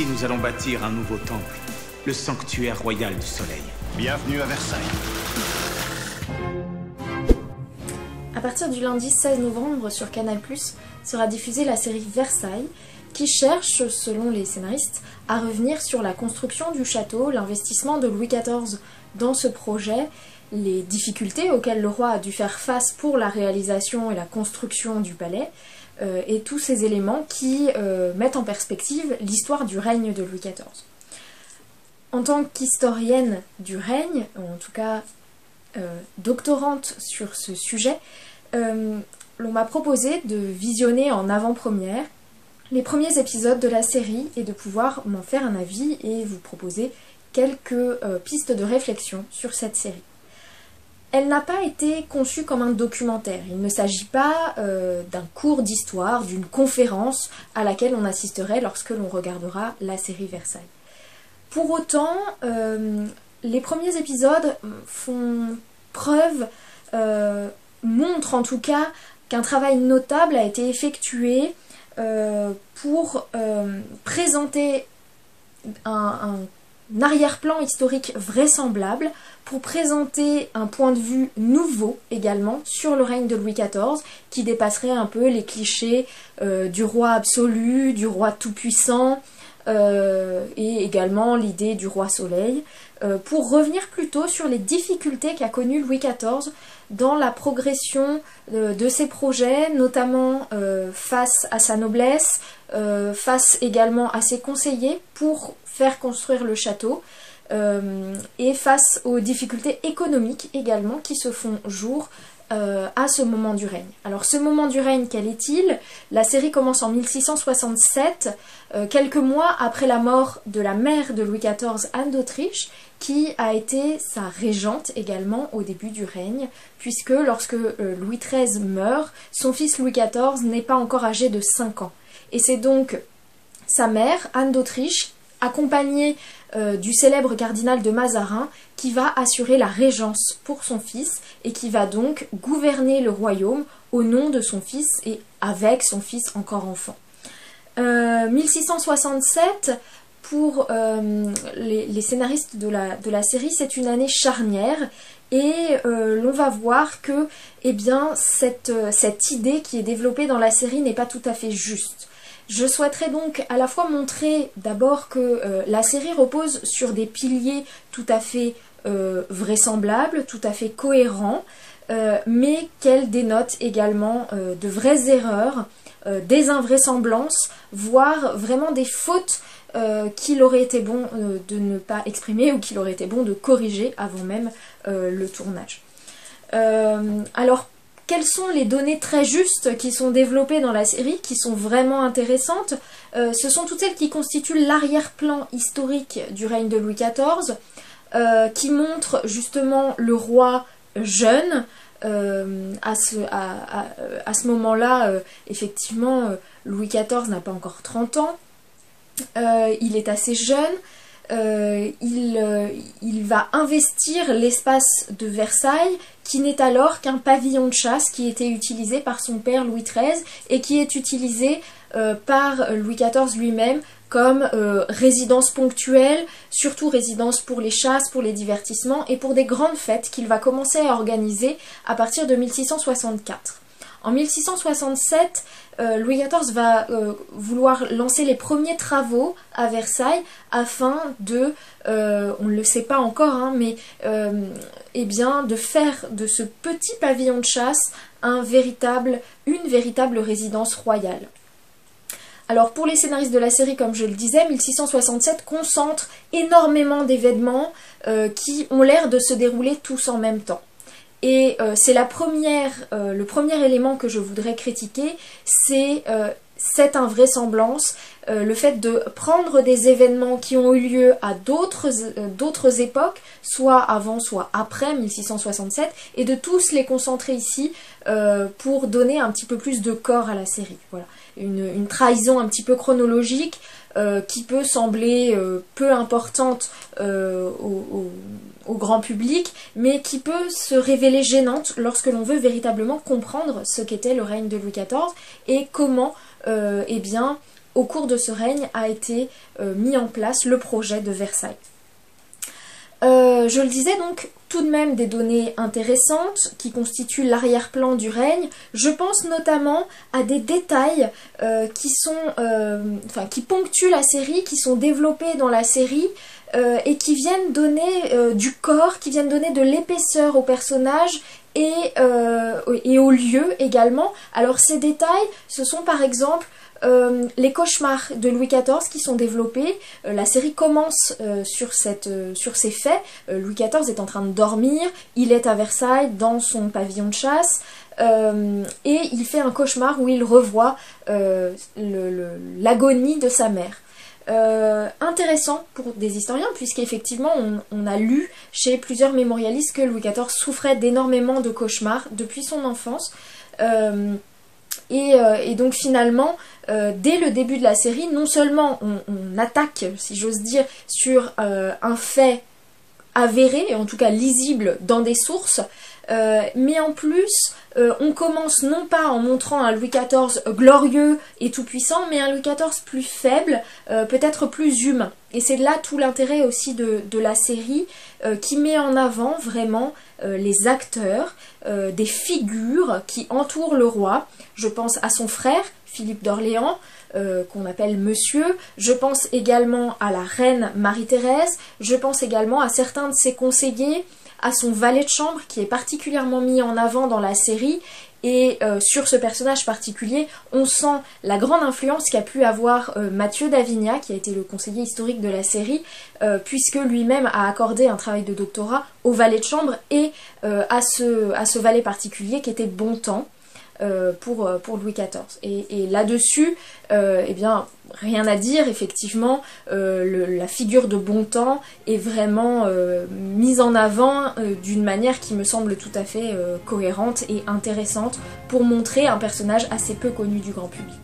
Ici, nous allons bâtir un nouveau temple, le sanctuaire royal du soleil. Bienvenue à Versailles. À partir du lundi 16 novembre sur Canal+, sera diffusée la série Versailles, qui cherche, selon les scénaristes, à revenir sur la construction du château, l'investissement de Louis XIV dans ce projet, les difficultés auxquelles le roi a dû faire face pour la réalisation et la construction du palais, et tous ces éléments qui mettent en perspective l'histoire du règne de Louis XIV. En tant qu'historienne du règne, en tout cas doctorante sur ce sujet, l'on m'a proposé de visionner en avant-première les premiers épisodes de la série et de pouvoir m'en faire un avis et vous proposer quelques pistes de réflexion sur cette série. Elle n'a pas été conçue comme un documentaire. Il ne s'agit pas d'un cours d'histoire, d'une conférence à laquelle on assisterait lorsque l'on regardera la série Versailles. Pour autant, les premiers épisodes font preuve, montrent en tout cas qu'un travail notable a été effectué pour présenter un arrière-plan historique vraisemblable, pour présenter un point de vue nouveau également sur le règne de Louis XIV, qui dépasserait un peu les clichés du roi absolu, du roi tout-puissant, et également l'idée du roi soleil, pour revenir plutôt sur les difficultés qu'a connues Louis XIV dans la progression de ses projets, notamment face à sa noblesse, face également à ses conseillers pour faire construire le château, et face aux difficultés économiques également qui se font jour à ce moment du règne. Alors ce moment du règne, quel est-il? La série commence en 1667, quelques mois après la mort de la mère de Louis XIV, Anne d'Autriche, qui a été sa régente également au début du règne, puisque lorsque Louis XIII meurt, son fils Louis XIV n'est pas encore âgé de 5 ans. Et c'est donc sa mère, Anne d'Autriche, accompagnée du célèbre cardinal de Mazarin, qui va assurer la régence pour son fils et qui va donc gouverner le royaume au nom de son fils et avec son fils encore enfant. 1667, pour les scénaristes de la série, c'est une année charnière et l'on va voir que eh bien, cette idée qui est développée dans la série n'est pas tout à fait juste. Je souhaiterais donc à la fois montrer d'abord que la série repose sur des piliers tout à fait vraisemblables, tout à fait cohérents, mais qu'elle dénote également de vraies erreurs, des invraisemblances, voire vraiment des fautes qu'il aurait été bon de ne pas exprimer ou qu'il aurait été bon de corriger avant même le tournage. Alors, quelles sont les données très justes qui sont développées dans la série, qui sont vraiment intéressantes? Ce sont toutes celles qui constituent l'arrière-plan historique du règne de Louis XIV, qui montrent justement le roi jeune. À ce moment-là, effectivement, Louis XIV n'a pas encore 30 ans. Il est assez jeune. Il va investir l'espace de Versailles, qui n'est alors qu'un pavillon de chasse qui était utilisé par son père Louis XIII et qui est utilisé par Louis XIV lui-même comme résidence ponctuelle, surtout résidence pour les chasses, pour les divertissements et pour des grandes fêtes qu'il va commencer à organiser à partir de 1664. En 1667, Louis XIV va vouloir lancer les premiers travaux à Versailles afin de, on ne le sait pas encore, hein, mais eh bien, de faire de ce petit pavillon de chasse une véritable résidence royale. Alors pour les scénaristes de la série, comme je le disais, 1667 concentre énormément d'événements qui ont l'air de se dérouler tous en même temps. Et c'est le premier élément que je voudrais critiquer, c'est cette invraisemblance, le fait de prendre des événements qui ont eu lieu à d'autres époques, soit avant, soit après 1667, et de tous les concentrer ici pour donner un petit peu plus de corps à la série. Voilà. Une trahison un petit peu chronologique qui peut sembler peu importante au grand public, mais qui peut se révéler gênante lorsque l'on veut véritablement comprendre ce qu'était le règne de Louis XIV et comment eh bien, au cours de ce règne a été mis en place le projet de Versailles. Je le disais donc, tout de même des données intéressantes qui constituent l'arrière-plan du règne. Je pense notamment à des détails qui ponctuent la série, qui sont développés dans la série et qui viennent donner du corps, qui viennent donner de l'épaisseur aux personnages et aux lieux également. Alors ces détails, ce sont par exemple les cauchemars de Louis XIV qui sont développés. La série commence sur ces faits. Louis XIV est en train de dormir, il est à Versailles dans son pavillon de chasse et il fait un cauchemar où il revoit l'agonie de sa mère. Intéressant pour des historiens puisqu'effectivement on a lu chez plusieurs mémorialistes que Louis XIV souffrait d'énormément de cauchemars depuis son enfance. Et donc finalement, dès le début de la série, non seulement on attaque, si j'ose dire, sur un fait avéré, et en tout cas lisible dans des sources, mais en plus, on commence non pas en montrant un Louis XIV glorieux et tout-puissant, mais un Louis XIV plus faible, peut-être plus humain. Et c'est là tout l'intérêt aussi de la série, qui met en avant vraiment les acteurs, des figures qui entourent le roi. Je pense à son frère, Philippe d'Orléans, qu'on appelle Monsieur. Je pense également à la reine Marie-Thérèse. Je pense également à certains de ses conseillers, à son valet de chambre qui est particulièrement mis en avant dans la série. Et sur ce personnage particulier, on sent la grande influence qu'a pu avoir Mathieu d'Avignat, qui a été le conseiller historique de la série, puisque lui-même a accordé un travail de doctorat au valet de chambre et à ce valet particulier qui était Bontemps. Pour Louis XIV. Et là-dessus, eh bien, rien à dire, effectivement, la figure de Bontemps est vraiment mise en avant d'une manière qui me semble tout à fait cohérente et intéressante pour montrer un personnage assez peu connu du grand public.